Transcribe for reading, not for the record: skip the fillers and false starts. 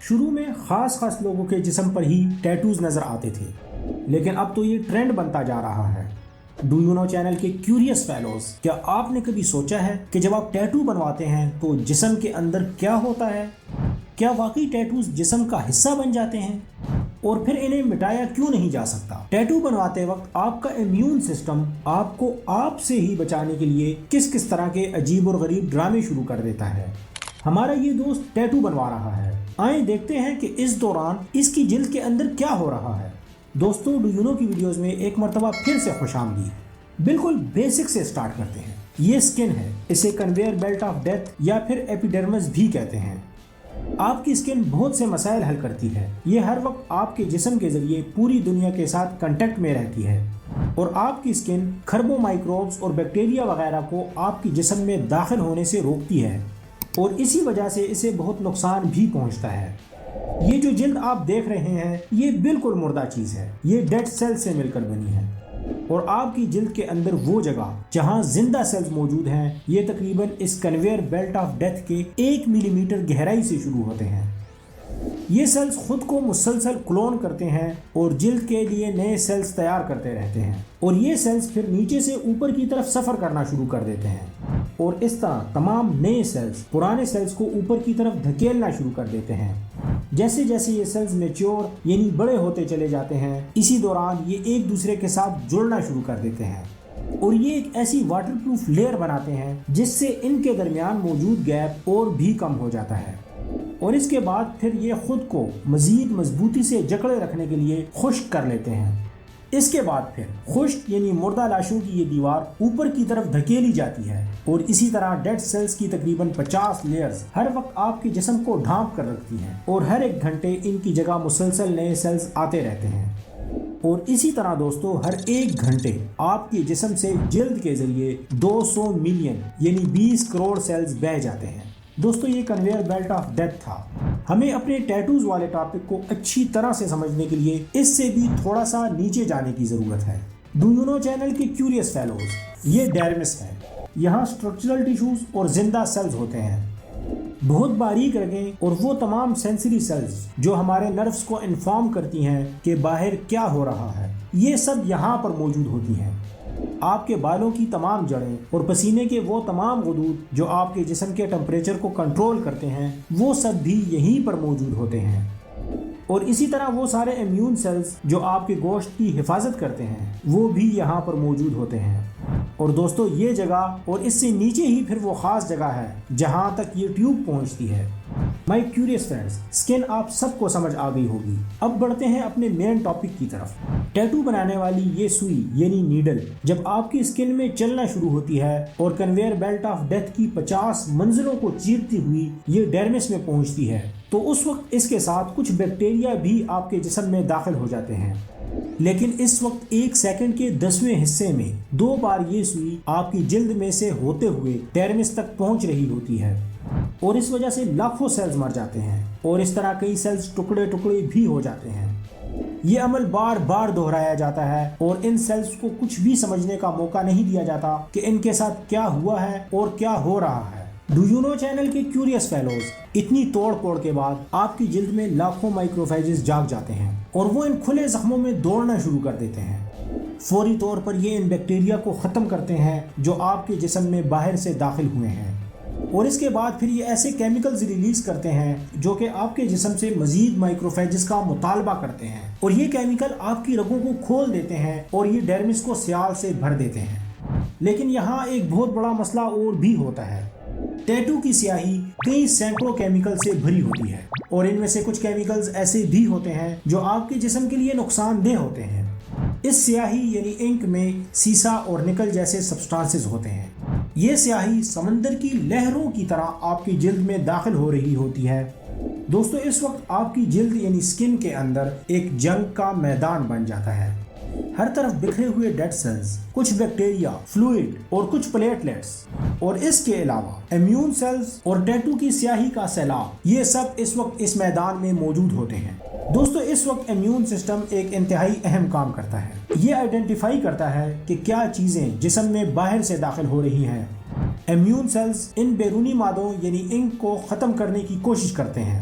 شروع میں خاص لوگوں کے جسم پر ہی ٹیٹوز نظر آتے تھے، لیکن اب تو یہ ٹرینڈ بنتا جا رہا ہے۔ ڈو یو نو چینل کے کیوریس فیلوز، کیا آپ نے کبھی سوچا ہے کہ جب آپ ٹیٹو بنواتے ہیں تو جسم کے اندر کیا ہوتا ہے؟ کیا واقعی ٹیٹوز جسم کا حصہ بن جاتے ہیں؟ اور پھر انہیں مٹایا کیوں نہیں جا سکتا؟ ٹیٹو بنواتے وقت آپ کا امیون سسٹم آپ کو آپ سے ہی بچانے کے لیے کس طرح کے عجیب اور غریب ڈرامے شروع کر دیتا ہے۔ ہمارا یہ دوست ٹیٹو بنوا رہا ہے، آئیں دیکھتے ہیں کہ اس دوران اس کی جلد کے اندر کیا ہو رہا ہے۔ دوستو، ڈو یو نو کی ویڈیوز میں ایک مرتبہ پھر سے خوش آمدید۔ بالکل بیسک سے سٹارٹ کرتے ہیں۔ یہ سکن ہے، اسے کنویئر بیلٹ آف ڈیتھ یا پھر ایپیڈرمس بھی کہتے ہیں۔ آپ کی سکن بہت سے مسائل حل کرتی ہے۔ یہ ہر وقت آپ کے جسم کے ذریعے پوری دنیا کے ساتھ کنٹیکٹ میں رہتی ہے اور آپ کی سکن کھربوں مائکروبز اور بیکٹیریا وغیرہ کو آپ کی جسم میں داخل ہونے سے روکتی ہے اور اسی وجہ سے اسے بہت نقصان بھی پہنچتا ہے۔ یہ جو جلد آپ دیکھ رہے ہیں یہ بالکل مردہ چیز ہے، یہ ڈیڈ سیل سے مل کر بنی ہے اور آپ کی جلد کے اندر وہ جگہ جہاں زندہ سیلز موجود ہیں یہ تقریباً اس کنویئر بیلٹ آف ڈیتھ کے 1 ملی میٹر گہرائی سے شروع ہوتے ہیں۔ یہ سیلز خود کو مسلسل کلون کرتے ہیں اور جلد کے لیے نئے سیلز تیار کرتے رہتے ہیں اور یہ سیلز پھر نیچے سے اوپر کی طرف سفر کرنا شروع کر دیتے ہیں اور اس طرح تمام نئے سیلز پرانے سیلز کو اوپر کی طرف دھکیلنا شروع کر دیتے ہیں۔ جیسے جیسے یہ سیلز میچور یعنی بڑے ہوتے چلے جاتے ہیں، اسی دوران یہ ایک دوسرے کے ساتھ جڑنا شروع کر دیتے ہیں اور یہ ایک ایسی واٹر پروف لیئر بناتے ہیں جس سے ان کے درمیان موجود گیپ اور بھی کم ہو جاتا ہے اور اس کے بعد پھر یہ خود کو مزید مضبوطی سے جکڑے رکھنے کے لیے خشک کر لیتے ہیں۔ اس کے بعد پھر خشک یعنی مردہ لاشوں کی یہ دیوار اوپر کی طرف دھکیلی جاتی ہے اور اسی طرح ڈیڈ سیلز کی تقریباً 50 لیئرز ہر وقت آپ کے جسم کو ڈھانپ کر رکھتی ہیں اور ہر ایک گھنٹے ان کی جگہ مسلسل نئے سیلز آتے رہتے ہیں اور اسی طرح دوستو ہر ایک گھنٹے آپ کے جسم سے جلد کے ذریعے 200 ملین یعنی 20 کروڑ سیلز بہہ جاتے ہیں۔ دوستو یہ کنویئر بیلٹ آف ڈیتھ تھا۔ ہمیں اپنے ٹیٹوز والے ٹاپک کو اچھی طرح سے سمجھنے کے لیے اس سے بھی تھوڑا سا نیچے جانے کی ضرورت ہے۔ ڈو یو نو چینل کے کیوریس فیلوز، یہ ڈیرمس ہے، یہاں سٹرکچرل ٹیشوز اور زندہ سیلز ہوتے ہیں، بہت باریک رگیں اور وہ تمام سینسری سیلز جو ہمارے نروز کو انفارم کرتی ہیں کہ باہر کیا ہو رہا ہے، یہ سب یہاں پر موجود ہوتی ہیں۔ آپ کے بالوں کی تمام جڑیں اور پسینے کے وہ تمام غدود جو آپ کے جسم کے ٹمپریچر کو کنٹرول کرتے ہیں وہ سب بھی یہیں پر موجود ہوتے ہیں اور اسی طرح وہ سارے امیون سیلز جو آپ کے گوشت کی حفاظت کرتے ہیں وہ بھی یہاں پر موجود ہوتے ہیں۔ اور دوستو یہ جگہ اور اس سے نیچے ہی پھر وہ خاص جگہ ہے جہاں تک یہ ٹیوب پہنچتی ہے۔ مائی کیوریس فرینڈز، سکن آپ سب کو سمجھ آ گئی ہوگی۔ اب بڑھتے ہیں اپنے مین ٹاپک کی طرف۔ ٹیٹو بنانے والی یہ سوئی یعنی نیڈل جب آپ کی سکن میں چلنا شروع ہوتی ہے اور کنویئر بیلٹ آف ڈیتھ کی 50 منزلوں کو چیرتی ہوئی یہ ڈیرمس میں پہنچتی ہے تو اس وقت اس کے ساتھ کچھ بیکٹیریا بھی آپ کے جسم میں داخل ہو جاتے ہیں، لیکن اس وقت 1 سیکنڈ کے 10ویں حصے میں 2 بار یہ سوئی آپ کی جلد میں سے ہوتے ہوئے ڈیرمس تک پہنچ رہی ہوتی ہے اور اس وجہ سے لاکھوں سیلز مر جاتے ہیں اور اس طرح کئی سیلز ٹکڑے بھی ہو جاتے ہیں۔ یہ عمل بار بار دہرایا جاتا ہے اور ان سیلز کو کچھ بھی سمجھنے کا موقع نہیں دیا جاتا کہ ان کے ساتھ کیا ہوا ہے اور کیا ہو رہا ہے۔ ڈو یو نو چینل کے کیوریس فیلوز، اتنی توڑ پھوڑ کے بعد آپ کی جلد میں لاکھوں مائکروفیجز جاگ جاتے ہیں اور وہ ان کھلے زخموں میں دوڑنا شروع کر دیتے ہیں۔ فوری طور پر یہ ان بیکٹیریا کو ختم کرتے ہیں جو آپ کے جسم میں باہر سے داخل ہوئے ہیں اور اس کے بعد پھر یہ ایسے کیمیکلز ریلیز کرتے ہیں جو کہ آپ کے جسم سے مزید مائکروفیجز کا مطالبہ کرتے ہیں اور یہ کیمیکل آپ کی رگوں کو کھول دیتے ہیں اور یہ ڈیرمس کو سیال سے بھر دیتے ہیں۔ لیکن یہاں ایک بہت بڑا مسئلہ اور بھی ہوتا ہے۔ ٹیٹو کی سیاہی کئی سینکڑوں کیمیکل سے بھری ہوتی ہے اور ان میں سے کچھ کیمیکلز ایسے بھی ہوتے ہیں جو آپ کے جسم کے لیے نقصان دہ ہوتے ہیں۔ اس سیاہی یعنی انک میں سیسا اور نکل جیسے سبسٹانسز ہوتے ہیں۔ یہ سیاہی سمندر کی لہروں کی طرح آپ کی جلد میں داخل ہو رہی ہوتی ہے۔ دوستو اس وقت آپ کی جلد یعنی سکن کے اندر ایک جنگ کا میدان بن جاتا ہے۔ ہر طرف بکھرے ہوئے ڈیڈ سیلز، کچھ بیکٹیریا، فلوئڈ اور کچھ پلیٹلیٹس اور اس کے علاوہ امیون سیلز اور ٹیٹو کی سیاہی کا سیلاب، یہ سب اس وقت اس میدان میں موجود ہوتے ہیں۔ دوستو اس وقت امیون سسٹم ایک انتہائی اہم کام کرتا ہے۔ یہ آئیڈینٹیفائی کرتا ہے کہ کیا چیزیں جسم میں باہر سے داخل ہو رہی ہیں۔ امیون سیلز ان بیرونی مادوں یعنی انک کو ختم کرنے کی کوشش کرتے ہیں